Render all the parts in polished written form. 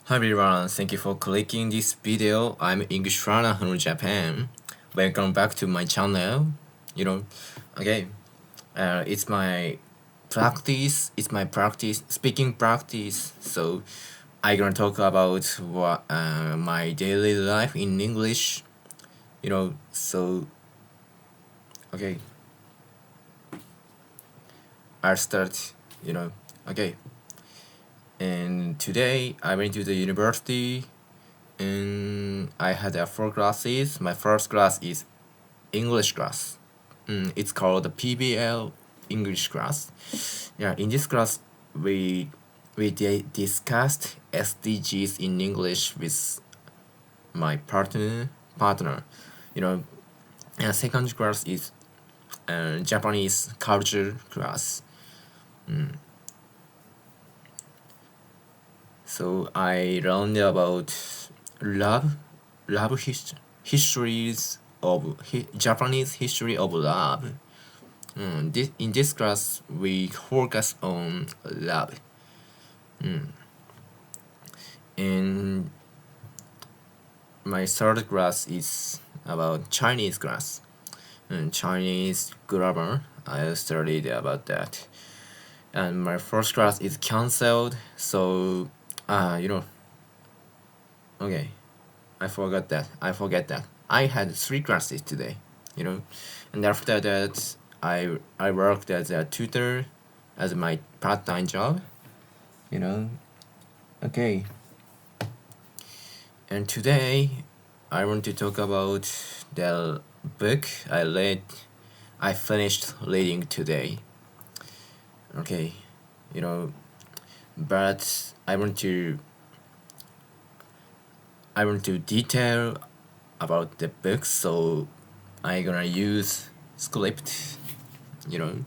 Hi everyone, thank you for clicking this video. I'm English learner from Japan. Welcome back to my channel. You know, okay, it's my practice, speaking practice. So I'm gonna talk about what my daily life in English. Okay, I'll start. You know, okay. And today I went to the university and I had 4 classes. My first class is English class. It's called the PBL English class. Yeah, in this class we discussed SDGs in English with my partner. You know, and second class is Japanese culture class. So I learned about love, histories of Japanese history of love. In this class, we focus on love. And my third class is about Chinese class. Chinese grammar. I studied about that. And my first class is cancelled. So, okay. I forgot that. I had 3 classes today, and after that, I worked as a tutor, as my part-time job, you know. Okay, and today, I want to talk about the book I read. I finished reading today. Okay, you know, but I want to detail about the book, so I gonna use script, you know.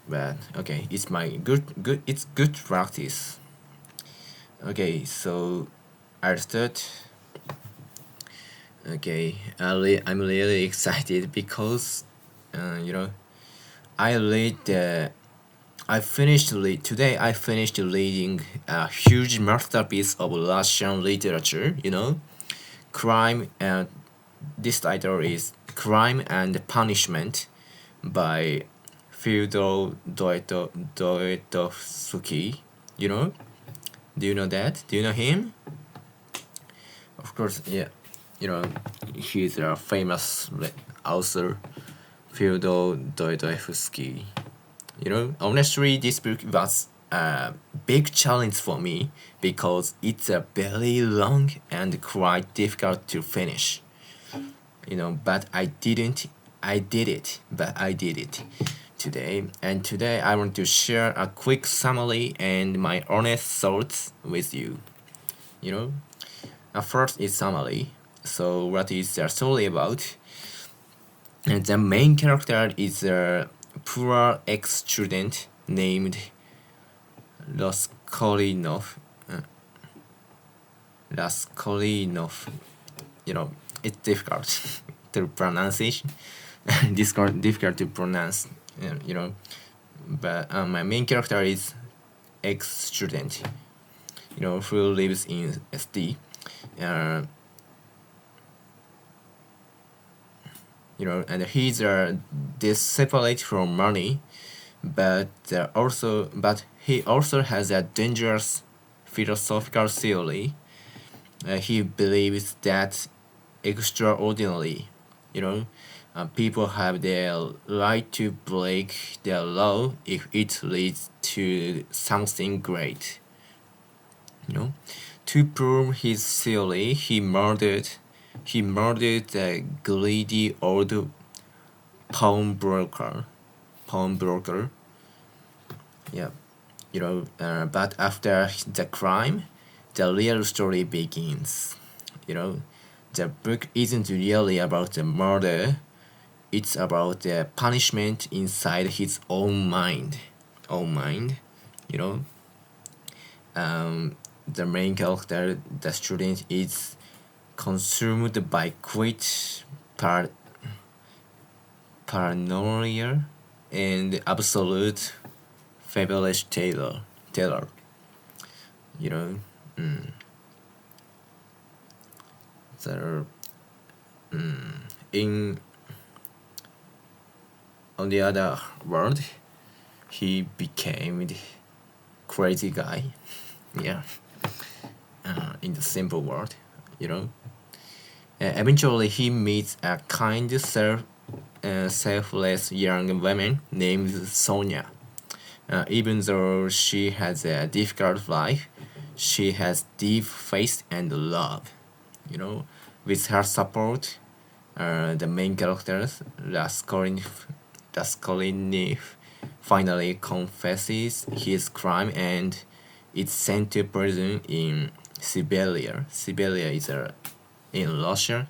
But okay, it's my it's good practice. Okay, so I'll start. Okay, I'm really excited because, you know, I read the today I finished reading a huge masterpiece of Russian literature, crime and this title is Crime and Punishment by Fyodor Dostoevsky. You know? Do you know that? Do you know him? Of course, yeah. You know, he's a famous author, Fyodor Dostoevsky. Honestly, this book was a big challenge for me because it's a very long and quite difficult to finish. But I did it today. And today I want to share a quick summary and my honest thoughts with you. First is summary. So what is the story about? And the main character is a poor ex-student named Raskolnikov. Raskolnikov. It's difficult to pronunciation. Difficult to pronounce. But my main character is ex-student. Who lives in SD. And he's separate from money, but he also has a dangerous philosophical theory. He believes that extraordinary, people have the right to break the law if it leads to something great. To prove his theory, he murdered a greedy old pawnbroker. Yeah, but after the crime, the real story begins. The book isn't really about the murder. It's about the punishment inside his own mind. You know. The main character, the student, is consumed by quite paranoia and absolute fabulous Taylor. You know, the in on the other world, he became the crazy guy. Yeah, in the simple world, you know. Eventually, he meets a kind, selfless young woman named Sonia. Even though she has a difficult life, she has deep faith and love. You know, with her support, the main characters, Raskolnikov, finally confesses his crime and is sent to prison in Siberia. Siberia is in Russia,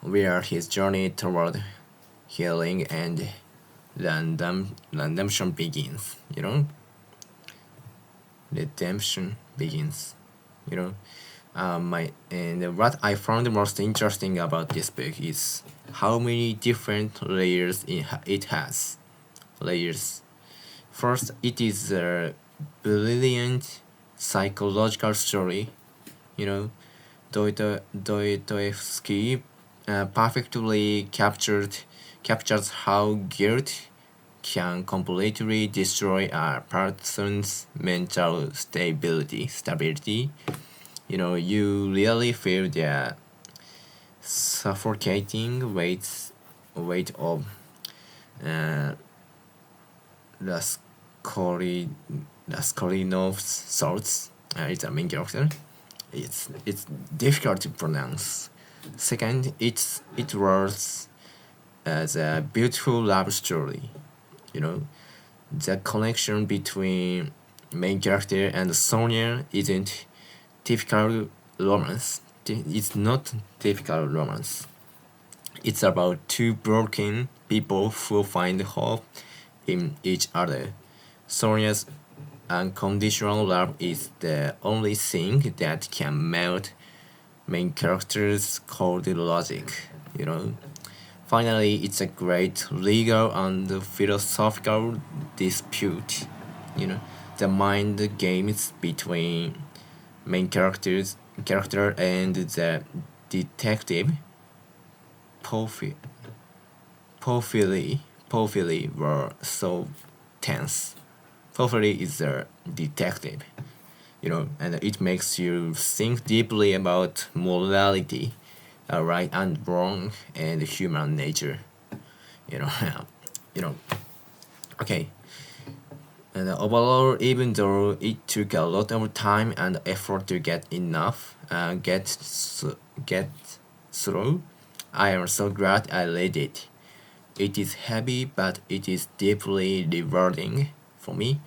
where his journey toward healing and redemption begins. You know, redemption begins. You know, what I found most interesting about this book is how many different layers it has. Layers. First, it is a brilliant psychological story. You know, Dostoevsky perfectly captures how guilt can completely destroy a person's mental stability. You know, you really feel the suffocating weight of uh, Raskolnikov's thoughts. It's a main character. It's difficult to pronounce. Second, it works as a beautiful love story. You know, the connection between main character and Sonia isn't typical romance. It's not typical romance. It's about two broken people who find hope in each other. Sonia's unconditional love is the only thing that can melt main characters' cold logic, you know. Finally, it's a great legal and philosophical dispute, you know. The mind games between character and the detective Porphy- Porphyry were so tense. Porphyry is the detective, you know, and it makes you think deeply about morality, right and wrong, and human nature. You know, you know. Okay, and overall, even though it took a lot of time and effort to get through, I am so glad I read it. It is heavy, but it is deeply rewarding for me.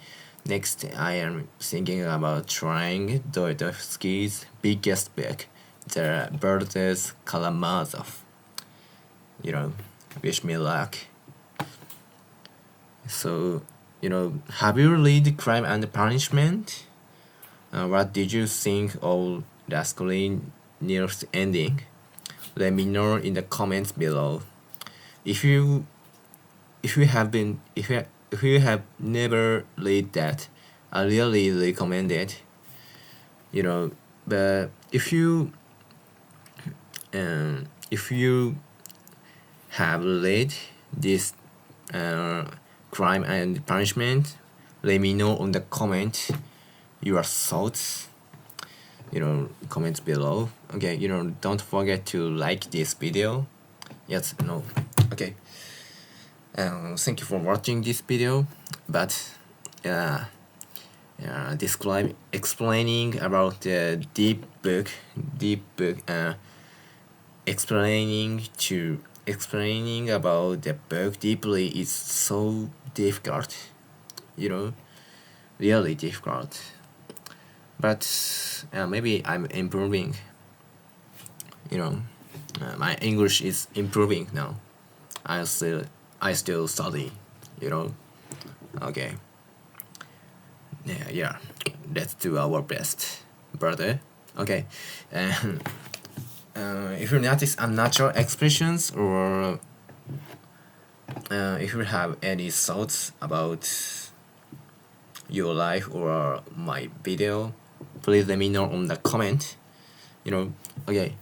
Next, I am thinking about trying Dostoevsky's biggest book, The Brothers Karamazov. You know, wish me luck. So, you know, have you read Crime and Punishment? What did you think of Raskolnikov's ending? Let me know in the comments below. If you if you have never read that, I really recommend it. You know, but if you have read this uh, Crime and Punishment, let me know on the comment your thoughts. You know, comments below. Okay, you know, don't forget to like this video. Yes, no. Okay. Thank you for watching this video, but explaining about the deep book, explaining about the book deeply is so difficult, you know, really difficult. But maybe I'm improving. You know, my English is improving now. I still study. You know. Okay. Yeah. Let's do our best, brother. Okay. If you notice unnatural expressions or if you have any thoughts about your life or my video, please let me know on the comment. Okay,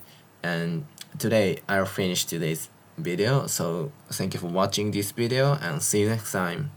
and today I'll finish today's video. So thank you for watching this video and see you next time.